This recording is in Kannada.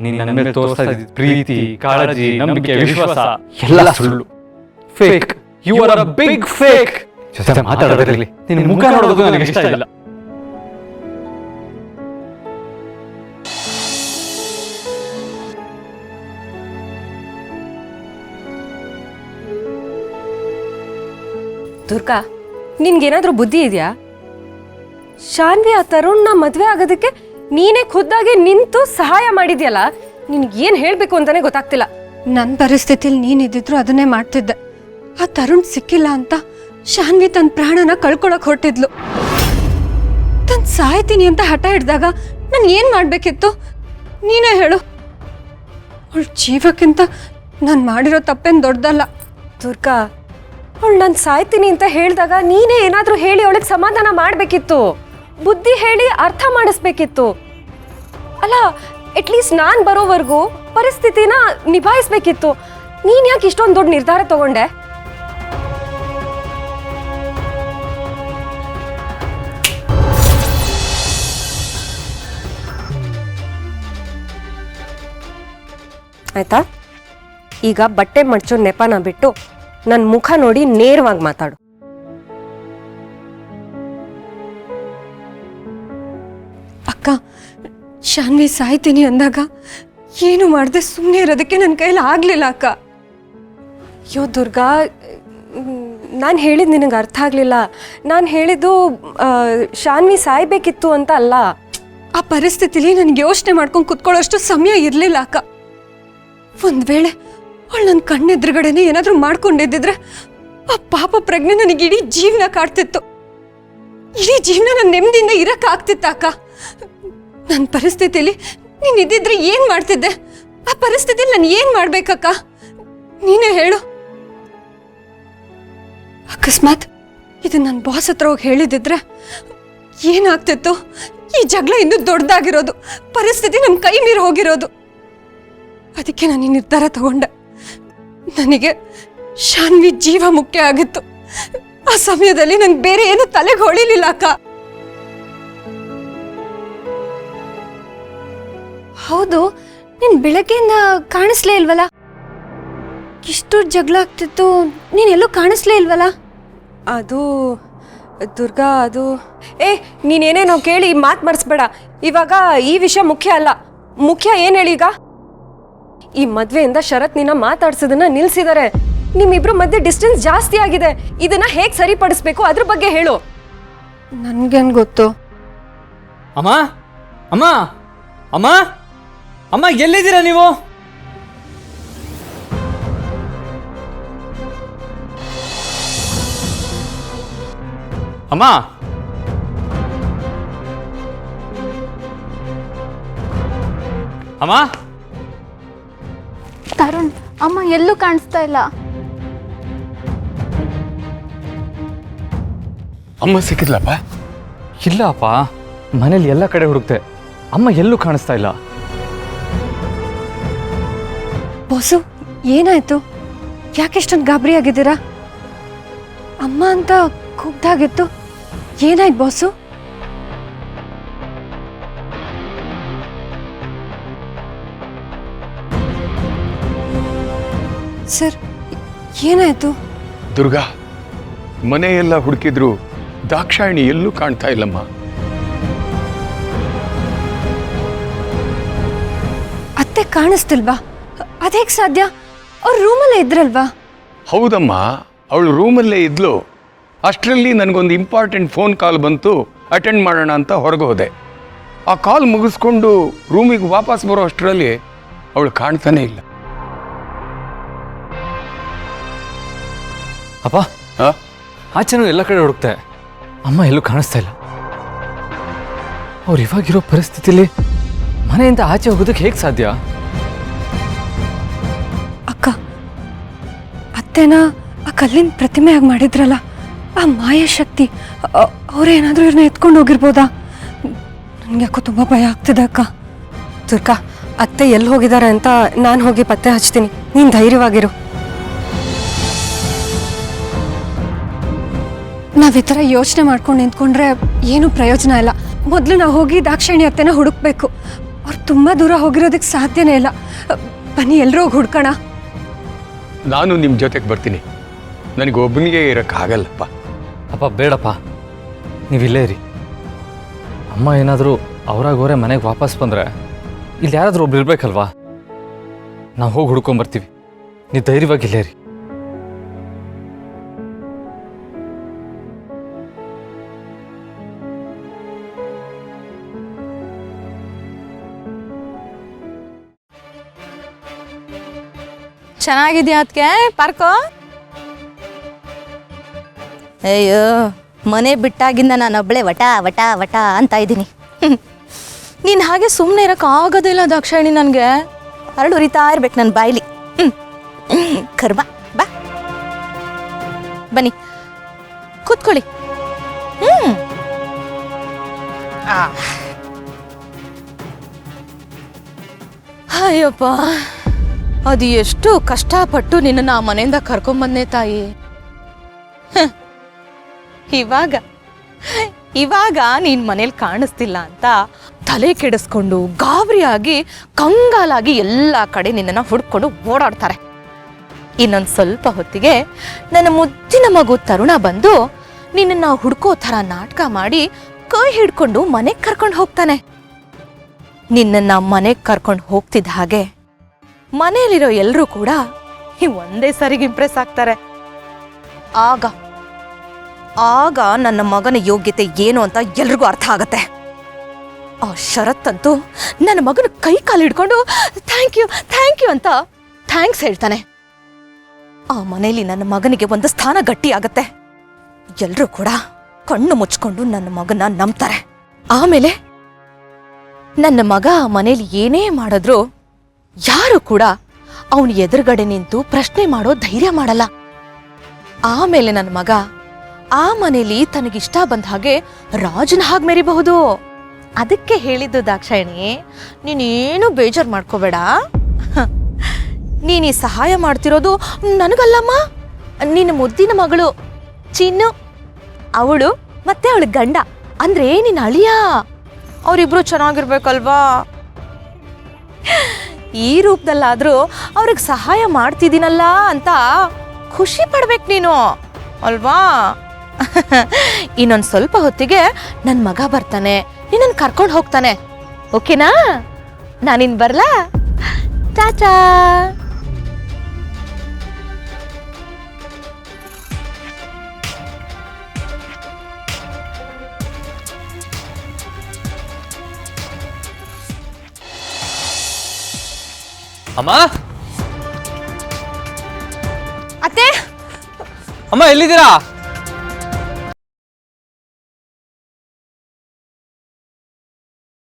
ನೀನು ನನ್ನ ಮೇಲೆ ತೋರಿಸ್ತಾ ಇದ್ದ ಪ್ರೀತಿ, ಕಾಳಜಿ, ನಂಬಿಕೆ, ವಿಶ್ವಾಸ ಎಲ್ಲ ಸುಳ್ಳು. Fake. You are a big fake. ಜೊತೆ ಮಾತಾಡೋದ್ರಲ್ಲಿ ನಿನ್ನ ಮುಖ ನೋಡೋದು ನನಗೆ ಇಷ್ಟ ಇಲ್ಲ. ದುರ್ಗಾ, ನಿನ್ಗೇನಾದ್ರೂ ಬುದ್ಧಿ ಇದೆಯಾ? ಶಾನ್ವಿ ಆ ತರುಣ್ನ ಮದ್ವೆ ಆಗೋದಕ್ಕೆ ನೀನೇ ಖುದ್ದಾಗಿ ನಿಂತು ಸಹಾಯ ಮಾಡಿದ್ಯಲ್ಲ, ನಿನ್ಗೇನ್ ಹೇಳ್ಬೇಕು ಅಂತಾನೆ ಗೊತ್ತಾಗ್ತಿಲ್ಲ. ನನ್ನ ಪರಿಸ್ಥಿತಿಲಿ ನೀನಿದ್ದಿದ್ರು ಅದನ್ನೇ ಮಾಡ್ತಿದ್ದೆ. ಆ ತರುಣ್ ಸಿಕ್ಕಿಲ್ಲ ಅಂತ ಶಾನ್ವಿ ತನ್ನ ಪ್ರಾಣನ ಕಳ್ಕೊಳಕ್ ಹೊರಟಿದ್ಲು. ತನ್ ಸಾಯ್ತೀನಿ ಅಂತ ಹಠ ಹಿಡ್ದಾಗ ನಾನು ಏನ್ ಮಾಡ್ಬೇಕಿತ್ತು ನೀನೇ ಹೇಳು. ಅವಳ ಜೀವಕ್ಕಿಂತ ನಾನು ಮಾಡಿರೋ ತಪ್ಪೇನು ದೊಡ್ಡದಲ್ಲ. ದುರ್ಗಾ, ಅವಳು ನಾನು ಸಾಯ್ತೀನಿ ಅಂತ ಹೇಳಿದಾಗ ನೀನೇ ಏನಾದ್ರೂ ಹೇಳಿ ಅವಳಿಗೆ ಸಮಾಧಾನ ಮಾಡ್ಬೇಕಿತ್ತು, ಬುದ್ಧಿ ಹೇಳಿ ಅರ್ಥ ಮಾಡಿಸ್ಬೇಕಿತ್ತು. ಅಲ್ಲ, ಅಟ್ಲೀಸ್ಟ್ ನಾನು ಬರೋವರೆಗೂ ಪರಿಸ್ಥಿತಿನ ನಿಭಾಯಿಸ್ಬೇಕಿತ್ತು. ನೀನ್ ಯಾಕೆ ಇಷ್ಟೊಂದು ದೊಡ್ಡ ನಿರ್ಧಾರ ತಗೊಂಡೆ? ಆಯ್ತಾ, ಈಗ ಬಟ್ಟೆ ಮಡ್ಚೋ ನೆಪನ ಬಿಟ್ಟು ನನ್ನ ಮುಖ ನೋಡಿ ನೇರವಾಗಿ ಮಾತಾಡು. ಅಕ್ಕ, ಶಾನ್ವಿ ಸಾಯ್ತೀನಿ ಅಂದಾಗ ಏನು ಮಾಡದೆ ಸುಮ್ಮನೆ ಇರೋದಕ್ಕೆ ನನ್ನ ಕೈಲಿ ಆಗ್ಲಿಲ್ಲ ಅಕ್ಕ. ಅಯ್ಯೋ ದುರ್ಗಾ, ನಾನು ಹೇಳಿದ್ದು ನಿನಗೆ ಅರ್ಥ ಆಗಲಿಲ್ಲ. ನಾನು ಹೇಳಿದ್ದು ಶಾನ್ವಿ ಸಾಯ್ಬೇಕಿತ್ತು ಅಂತ ಅಲ್ಲ. ಆ ಪರಿಸ್ಥಿತಿಲಿ ನನಗೆ ಯೋಚನೆ ಮಾಡ್ಕೊಂಡು ಕುತ್ಕೊಳ್ಳೋಷ್ಟು ಸಮಯ ಇರಲಿಲ್ಲ ಅಕ್ಕ. ಒಂದ್ ವೇಳೆ ಅವಳು ನನ್ನ ಕಣ್ಣೆದುರುಗಡೆನೆ ಏನಾದರೂ ಮಾಡ್ಕೊಂಡಿದ್ದಿದ್ರೆ ಆ ಪಾಪ ಪ್ರಜ್ಞೆ ನನಗೆ ಇಡೀ ಜೀವನ ಕಾಡ್ತಿತ್ತು. ಇಡೀ ಜೀವನ ನನ್ನ ನೆಮ್ಮದಿಯಿಂದ ಇರಕ್ಕಾಗ್ತಿತ್ತ ಅಕ್ಕ. ನನ್ನ ಪರಿಸ್ಥಿತಿಲಿ ನೀನ್ ಇದ್ದಿದ್ರೆ ಏನ್ ಮಾಡ್ತಿದ್ದೆ? ಆ ಪರಿಸ್ಥಿತಿಲಿ ನಾನು ಏನ್ ಮಾಡ್ಬೇಕಕ್ಕ? ನೀನೇ ಹೇಳು. ಅಕಸ್ಮಾತ್ ಇದನ್ನ ನನ್ನ ಬಾಸ್ ಹತ್ರ ಹೋಗಿ ಹೇಳಿದಿದ್ರೆ ಏನಾಗ್ತಿತ್ತು? ಈ ಜಗಳ ಇನ್ನೂ ದೊಡ್ಡದಾಗಿರೋದು, ಪರಿಸ್ಥಿತಿ ನಮ್ಮ ಕೈ ಮೀರಿ ಹೋಗಿರೋದು. ಅದಕ್ಕೆ ನಾನು ಈ ನಿರ್ಧಾರ ತಗೊಂಡೆ. ನನಗೆ ಶಾನ್ವಿ ಜೀವ ಮುಖ್ಯ ಆಗಿತ್ತು. ಆ ಸಮಯದಲ್ಲಿ ನಂಗೆ ಬೇರೆ ಏನು ತಲೆಗೆ ಹೊಳಿಲಿಲ್ಲ ಅಕ್ಕ. ಹೌದು, ನೀನ್ ಬೆಳಗ್ಗೆಯಿಂದ ಕಾಣಿಸ್ಲೇ ಇಲ್ವಲ್ಲ? ಇಷ್ಟು ಜಗಳ ಆಗ್ತಿತ್ತು, ನೀನೆಲ್ಲೂ ಕಾಣಿಸ್ಲೇ ಇಲ್ವಲ್ಲ? ಅದು ದುರ್ಗಾ, ಅದು ನೀನೇನೇನೋ ಕೇಳಿ ಮಾತು ಮರೆಸ್ಬೇಡ. ಇವಾಗ ಈ ವಿಷಯ ಮುಖ್ಯ ಅಲ್ಲ. ಮುಖ್ಯ ಏನು ಹೇಳೀಗ? ಈ ಮದ್ವೆಯಿಂದ ಶರತ್ ನಿನ್ನ ಮಾತಾಡ್ಸೋದನ್ನ ನಿಲ್ಸಿದ್ದಾರೆ. ನಿಮ್ಮಿಬ್ರು ಮಧ್ಯೆ ಡಿಸ್ಟೆನ್ಸ್ ಜಾಸ್ತಿ ಆಗಿದೆ. ಇದನ್ನ ಹೇಗೆ ಸರಿಪಡಿಸ್ಬೇಕು ಅದ್ರ ಬಗ್ಗೆ ಹೇಳು. ನನ್ಗೇನ್ ಗೊತ್ತು? ಅಮ್ಮ, ಅಮ್ಮ, ಅಮ್ಮ, ಅಮ್ಮ, ಎಲ್ಲಿದ್ದೀರಾ ನೀವು? ಅಮ್ಮ, ಅಮ್ಮ, ತರುಣ್, ಅಮ್ಮ ಎಲ್ಲೂ ಕಾಣಿಸ್ತಾ ಇಲ್ಲ. ಅಮ್ಮ ಸಿಕ್ಕಿದ್ಲಪ್ಪ? ಇಲ್ಲಪ್ಪ, ಮನೇಲಿ ಎಲ್ಲ ಕಡೆ ಹುಡುಕ್ತೆ, ಅಮ್ಮ ಎಲ್ಲೂ ಕಾಣಿಸ್ತಾ ಇಲ್ಲ. ಬಾಸು, ಏನಾಯ್ತು? ಯಾಕೆಷ್ಟೊಂದು ಗಾಬರಿ ಆಗಿದ್ದೀರಾ? ಅಮ್ಮ ಅಂತ ಕೂಗ್ದಾಗಿತ್ತು. ಏನಾಯ್ತು ಬಾಸು? ಸರ್, ಏನಾಯ್ತು? ದುರ್ಗಾ, ಮನೆಯೆಲ್ಲ ಹುಡುಕಿದ್ರು ದಾಕ್ಷಾಯಿಣಿ ಎಲ್ಲೂ ಕಾಣ್ತಾ ಇಲ್ಲಮ್ಮ. ಅತ್ತೆ ಕಾಣಿಸ್ತಿಲ್ವಾ? ಅದೇಗ್ ಸಾಧ್ಯ? ಅವ್ರ ರೂಮಲ್ಲೇ ಇದ್ರಲ್ವಾ? ಹೌದಮ್ಮ, ಅವಳು ರೂಮಲ್ಲೇ ಇದ್ಲು. ಅಷ್ಟರಲ್ಲಿ ನನಗೊಂದು ಇಂಪಾರ್ಟೆಂಟ್ ಫೋನ್ ಕಾಲ್ ಬಂತು, ಅಟೆಂಡ್ ಮಾಡೋಣ ಅಂತ ಹೊರಗೆ ಹೋದೆ. ಆ ಕಾಲ್ ಮುಗಿಸ್ಕೊಂಡು ರೂಮಿಗೆ ವಾಪಸ್ ಬರೋ ಅಷ್ಟರಲ್ಲಿ ಅವಳು ಕಾಣ್ತಾನೆ ಇಲ್ಲ. ಅಪ್ಪ, ಆಚೆನೂ ಎಲ್ಲ ಕಡೆ ಹುಡುಕ್ತೆ, ಅಮ್ಮ ಎಲ್ಲೂ ಕಾಣಿಸ್ತಾ ಇಲ್ಲ. ಅವ್ರು ಇವಾಗಿರೋ ಪರಿಸ್ಥಿತಿಲಿ ಮನೆಯಿಂದ ಆಚೆ ಹೋಗೋದಕ್ಕೆ ಹೇಗೆ ಸಾಧ್ಯ? ಅಕ್ಕ, ಅತ್ತೆನ ಆ ಕಲ್ಲಿನ ಪ್ರತಿಮೆ ಆಗಿ ಮಾಡಿದ್ರಲ್ಲ, ಆ ಮಾಯಾಶಕ್ತಿ ಅವರೇನಾದ್ರೂ ಇವ್ರನ್ನ ಎತ್ಕೊಂಡು ಹೋಗಿರ್ಬೋದಾ? ನನಗೆ ಯಾಕೋ ತುಂಬ ಭಯ ಆಗ್ತಿದೆ ಅಕ್ಕ. ದುರ್ಗಾ, ಅತ್ತೆ ಎಲ್ಲಿ ಹೋಗಿದ್ದಾರೆ ಅಂತ ನಾನು ಹೋಗಿ ಪತ್ತೆ ಹಚ್ತೀನಿ. ನೀನು ಧೈರ್ಯವಾಗಿರು. ನಾವ್ ಈ ಥರ ಯೋಚನೆ ಮಾಡ್ಕೊಂಡು ನಿಂತ್ಕೊಂಡ್ರೆ ಏನು ಪ್ರಯೋಜನ ಇಲ್ಲ. ಮೊದಲು ನಾವು ಹೋಗಿ ದಾಕ್ಷಾಯಿಣಿ ಅತ್ತೆನ ಹುಡುಕ್ಬೇಕು. ಅವ್ರು ತುಂಬ ದೂರ ಹೋಗಿರೋದಕ್ಕೆ ಸಾಧ್ಯನೇ ಇಲ್ಲ. ಬನ್ನಿ ಎಲ್ಲರೂ ಹೋಗಿ ಹುಡ್ಕೋಣ. ನಾನು ನಿಮ್ಮ ಜೊತೆಗೆ ಬರ್ತೀನಿ. ನನಗೆ ಒಬ್ಬನಿಗೆ ಇರೋಕ್ಕಾಗಲ್ಲಪ್ಪ. ಅಪ್ಪ ಬೇಡಪ್ಪ, ನೀವಿಲ್ಲೇ ಇರಿ. ಅಮ್ಮ ಏನಾದರೂ ಅವರಾಗೋರೆ ಮನೆಗೆ ವಾಪಸ್ ಬಂದರೆ ಇಲ್ಲಿ ಯಾರಾದರೂ ಒಬ್ರು ಇರ್ಬೇಕಲ್ವಾ? ನಾವು ಹೋಗಿ ಹುಡ್ಕೊಂಬರ್ತೀವಿ. ನೀವು ಧೈರ್ಯವಾಗಿ ಇಲ್ಲೇ ಇರಿ. ಚೆನ್ನಾಗಿದ್ಯಾ ಅದಕ್ಕೆ ಪಾರ್ಕು? ಅಯ್ಯೋ, ಮನೆ ಬಿಟ್ಟಾಗಿಂದ ನಾನು ಒಬ್ಬಳೆ ವಟ ವಟ ವಟ ಅಂತ ಇದ್ದೀನಿ. ನೀನು ಹಾಗೆ ಸುಮ್ಮನೆ ಇರೋಕೆ ಆಗೋದಿಲ್ಲ ದಾಕ್ಷಾಯಣಿ. ನನಗೆ ಹರಳು ಉರಿತಾ ಇರ್ಬೇಕು ನನ್ನ ಬಾಯಿಲಿ. ಕರ್ಮ. ಬಾ ಬನ್ನಿ ಕೂತ್ಕೊಳ್ಳಿ. ಅಯ್ಯಪ್ಪ, ಅದು ಎಷ್ಟು ಕಷ್ಟಪಟ್ಟು ನಿನ್ನನ್ನು ಆ ಮನೆಯಿಂದ ಕರ್ಕೊಂಬಂದೆ ತಾಯಿ. ಇವಾಗ ನೀನ್ ಮನೇಲಿ ಕಾಣಿಸ್ತಿಲ್ಲ ಅಂತ ತಲೆ ಕೆಡಿಸ್ಕೊಂಡು ಗಾಬರಿಯಾಗಿ ಕಂಗಾಲಾಗಿ ಎಲ್ಲ ಕಡೆ ನಿನ್ನನ್ನು ಹುಡ್ಕೊಂಡು ಓಡಾಡ್ತಾರೆ. ಇನ್ನೊಂದು ಸ್ವಲ್ಪ ಹೊತ್ತಿಗೆ ನನ್ನ ಮುದ್ದಿನ ಮಗು ತರುಣ ಬಂದು ನಿನ್ನನ್ನು ಹುಡ್ಕೋ ಥರ ನಾಟಕ ಮಾಡಿ ಕೈ ಹಿಡ್ಕೊಂಡು ಮನೆಗೆ ಕರ್ಕೊಂಡು ಹೋಗ್ತಾನೆ. ನಿನ್ನನ್ನು ಮನೆಗೆ ಕರ್ಕೊಂಡು ಹೋಗ್ತಿದ್ದ ಹಾಗೆ ಮನೆಯಲ್ಲಿರೋ ಎಲ್ಲರೂ ಕೂಡ ಒಂದೇ ಸರಿಗೆ ಇಂಪ್ರೆಸ್ ಆಗ್ತಾರೆ. ಆಗ ನನ್ನ ಮಗನ ಯೋಗ್ಯತೆ ಏನು ಅಂತ ಎಲ್ರಿಗೂ ಅರ್ಥ ಆಗತ್ತೆ. ಆ ಶರತ್ ಅಂತೂ ನನ್ನ ಮಗನ ಕೈ ಕಾಲು ಹಿಡ್ಕೊಂಡು ಥ್ಯಾಂಕ್ ಯು ಅಂತ ಥ್ಯಾಂಕ್ಸ್ ಹೇಳ್ತಾನೆ. ಆ ಮನೆಯಲ್ಲಿ ನನ್ನ ಮಗನಿಗೆ ಒಂದು ಸ್ಥಾನ ಗಟ್ಟಿ ಆಗತ್ತೆ. ಎಲ್ರೂ ಕೂಡ ಕಣ್ಣು ಮುಚ್ಕೊಂಡು ನನ್ನ ಮಗನ ನಂಬ್ತಾರೆ. ಆಮೇಲೆ ನನ್ನ ಮಗ ಆ ಮನೇಲಿ ಏನೇ ಮಾಡಿದ್ರು ಯಾರು ಕೂಡ ಅವನ ಎದುರುಗಡೆ ನಿಂತು ಪ್ರಶ್ನೆ ಮಾಡೋ ಧೈರ್ಯ ಮಾಡಲ್ಲ. ಆಮೇಲೆ ನನ್ನ ಮಗ ಆ ಮನೇಲಿ ತನಗಿಷ್ಟ ಬಂದ ಹಾಗೆ ರಾಜನ ಹಾಗೆ ಮೆರಿಬಹುದು. ಅದಕ್ಕೆ ಹೇಳಿದ್ದು ದಾಕ್ಷಾಯಣಿ, ನೀನೇನು ಬೇಜಾರು ಮಾಡ್ಕೋಬೇಡ. ನೀನು ಈ ಸಹಾಯ ಮಾಡ್ತಿರೋದು ನನಗಲ್ಲಮ್ಮ, ನಿನ್ನ ಮುದ್ದಿನ ಮಗಳು ಚಿನ್ನು, ಅವಳು ಮತ್ತೆ ಅವಳ ಗಂಡ ಅಂದ್ರೆ ನಿನ್ನ ಅಳಿಯ, ಅವರಿಬ್ರು ಚೆನ್ನಾಗಿರ್ಬೇಕಲ್ವಾ? ಈ ರೂಪದಲ್ಲಾದ್ರೂ ಅವ್ರಿಗೆ ಸಹಾಯ ಮಾಡ್ತಿದ್ದೀನಲ್ಲ ಅಂತ ಖುಷಿ ಪಡ್ಬೇಕು ನೀನು ಅಲ್ವಾ? ಇನ್ನೊಂದು ಸ್ವಲ್ಪ ಹೊತ್ತಿಗೆ ನನ್ನ ಮಗ ಬರ್ತಾನೆ, ನಿನ್ನನ್ನು ಕರ್ಕೊಂಡು ಹೋಗ್ತಾನೆ. ಓಕೆನಾ? ನಾನಿನ್ ಬರ್ಲಾ? ಟಾಟಾ. ಅಮ್ಮ, ಅತ್ತೆ, ಅಮ್ಮ ಎಲ್ಲಿದ್ದೀರಾ?